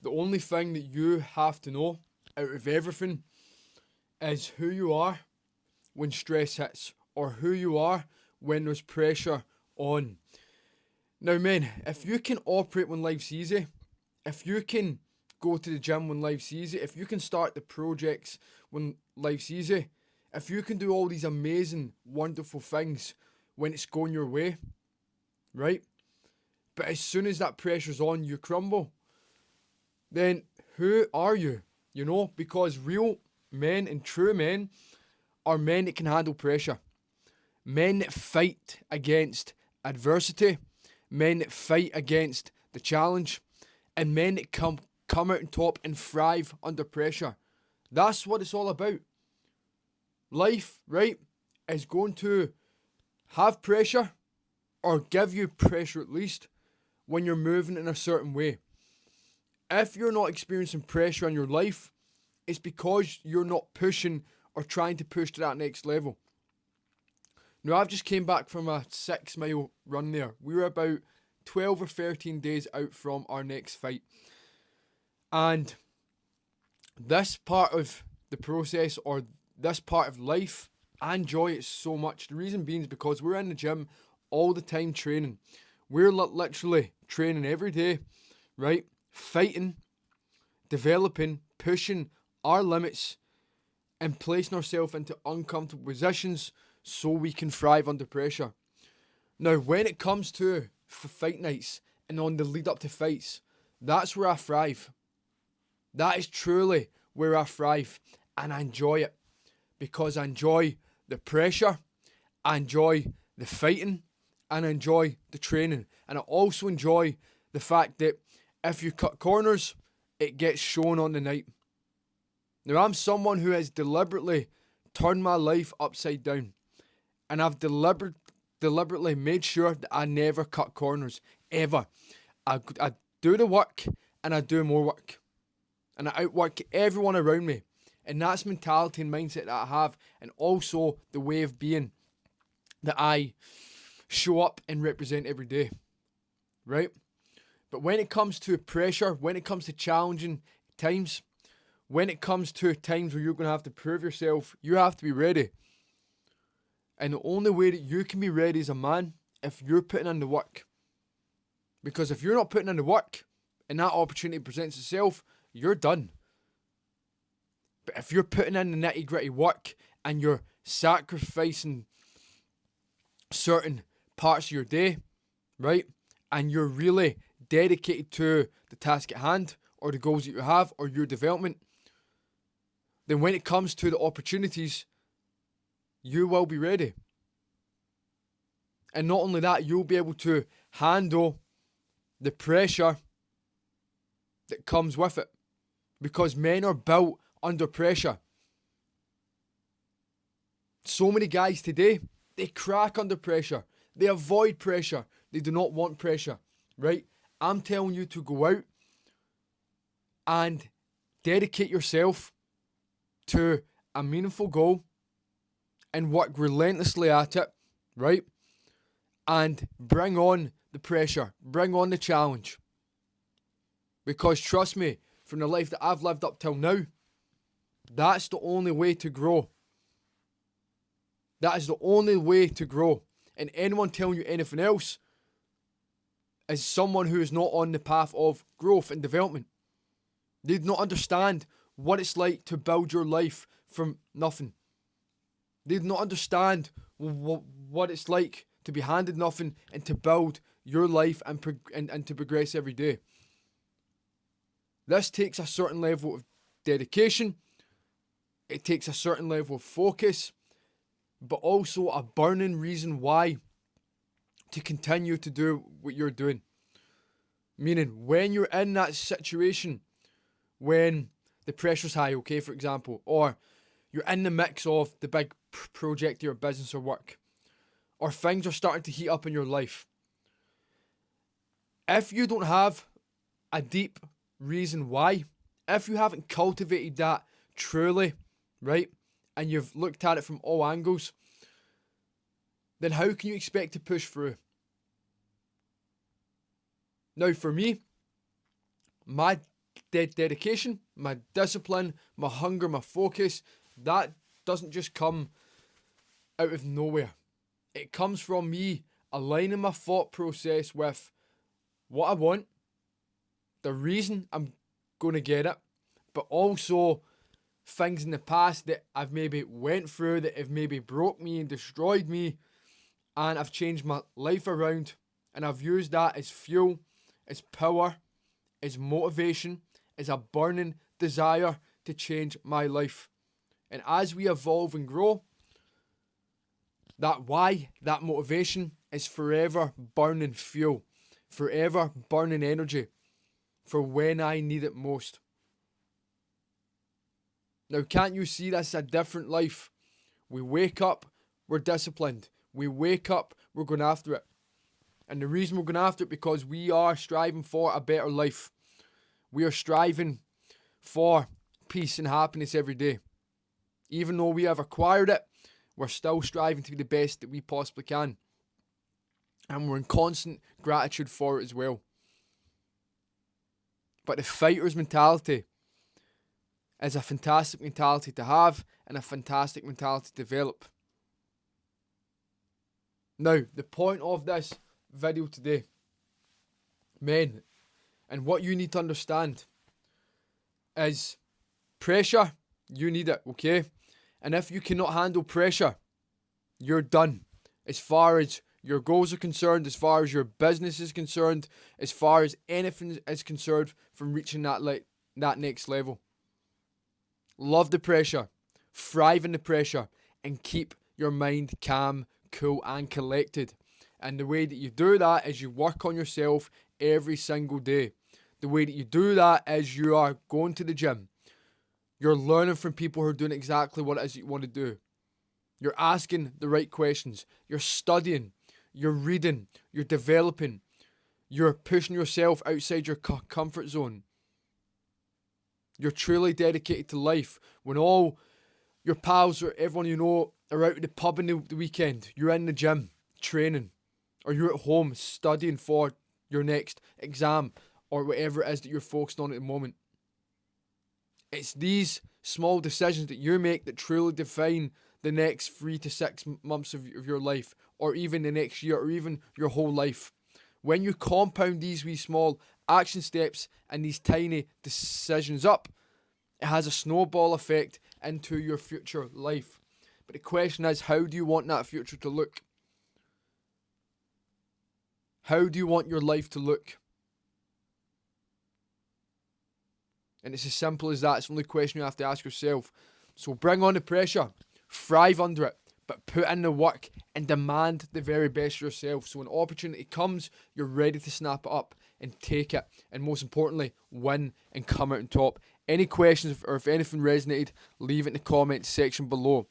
The only thing that you have to know out of everything is who you are when stress hits, or who you are when there's pressure on. Now, men, if you can operate when life's easy, if you can go to the gym when life's easy, if you can start the projects when life's easy, if you can do all these amazing, wonderful things when it's going your way, right? But as soon as that pressure's on, you crumble. Then who are you? You know, because real men and true men are men that can handle pressure. Men that fight against adversity, men that fight against the challenge, and men that come out on top and thrive under pressure. That's what it's all about. Life, right, is going to have pressure, or give you pressure at least, when you're moving in a certain way. If you're not experiencing pressure in your life, it's because you're not pushing or trying to push to that next level. Now, I've just came back from a 6 mile run there. We were about 12 or 13 days out from our next fight. And this part of the process, or this part of life, I enjoy it so much. The reason being is because we're in the gym all the time training. We're literally training every day, right? Fighting, developing, pushing our limits, and placing ourselves into uncomfortable positions so we can thrive under pressure. Now, when it comes to fight nights and on the lead up to fights, that's where I thrive. That is truly where I thrive, and I enjoy it because I enjoy the pressure, I enjoy the fighting, and I enjoy the training. And I also enjoy the fact that if you cut corners, it gets shown on the night. Now, I'm someone who has deliberately turned my life upside down, and I've deliberately made sure that I never cut corners, ever. I do the work, and I do more work, and I outwork everyone around me. And that's mentality and mindset that I have, and also the way of being that I show up and represent every day, right? But when it comes to pressure, when it comes to challenging times, when it comes to times where you're going to have to prove yourself, you have to be ready. And the only way that you can be ready as a man, if you're putting in the work. Because if you're not putting in the work and that opportunity presents itself, you're done. But if you're putting in the nitty gritty work and you're sacrificing certain parts of your day, right? And you're really dedicated to the task at hand, or the goals that you have, or your development, then when it comes to the opportunities, you will be ready. And not only that, you'll be able to handle the pressure that comes with it. Because men are built under pressure. So many guys today, they crack under pressure. They avoid pressure. They do not want pressure, right? I'm telling you to go out and dedicate yourself to a meaningful goal and work relentlessly at it, right? And bring on the pressure, bring on the challenge. Because trust me, from the life that I've lived up till now, that's the only way to grow. That is the only way to grow. And anyone telling you anything else is someone who is not on the path of growth and development. They do not understand what it's like to build your life from nothing. They do not understand what it's like to be handed nothing and to build your life and to progress every day. This takes a certain level of dedication. It takes a certain level of focus, but also a burning reason why to continue to do what you're doing. Meaning, when you're in that situation, when the pressure's high, okay, for example, or you're in the mix of the big project of your business or work, or things are starting to heat up in your life, if you don't have a deep reason why, if you haven't cultivated that truly, right, and you've looked at it from all angles, then how can you expect to push through? Now, for me, my dedication, my discipline, my hunger, my focus, that doesn't just come out of nowhere. It comes from me aligning my thought process with what I want, the reason I'm going to get it, but also things in the past that I've maybe went through that have maybe broke me and destroyed me, and I've changed my life around, and I've used that as fuel, as power, as motivation, as a burning desire to change my life. And as we evolve and grow, that why, that motivation is forever burning fuel, forever burning energy for when I need it most. Now, can't you see this is a different life? We wake up, we're disciplined. We wake up, we're going after it. And the reason we're going after it because we are striving for a better life. We are striving for peace and happiness every day. Even though we have acquired it, we're still striving to be the best that we possibly can. And we're in constant gratitude for it as well. But the fighter's mentality is a fantastic mentality to have and a fantastic mentality to develop. Now, the point of this video today, men, and what you need to understand is pressure, you need it, okay? And if you cannot handle pressure, you're done. As far as your goals are concerned, as far as your business is concerned, as far as anything is concerned from reaching that next level. Love the pressure, thrive in the pressure, and keep your mind calm, cool, and collected. And the way that you do that is you work on yourself every single day. The way that you do that is you are going to the gym. You're learning from people who are doing exactly what it is you want to do. You're asking the right questions. You're studying. You're reading. You're developing. You're pushing yourself outside your comfort zone. You're truly dedicated to life. When all your pals or everyone you know are out at the pub in the weekend, you're in the gym training. Or you're at home studying for your next exam or whatever it is that you're focused on at the moment. It's these small decisions that you make that truly define the next 3 to 6 months of your life, or even the next year, or even your whole life. When you compound these wee small action steps and these tiny decisions up, it has a snowball effect into your future life. But the question is, how do you want that future to look? How do you want your life to look? And it's as simple as that. It's the only question you have to ask yourself. So bring on the pressure, thrive under it, but put in the work and demand the very best of yourself. So when opportunity comes, you're ready to snap it up and take it. And most importantly, win and come out on top. Any questions or if anything resonated, leave it in the comments section below.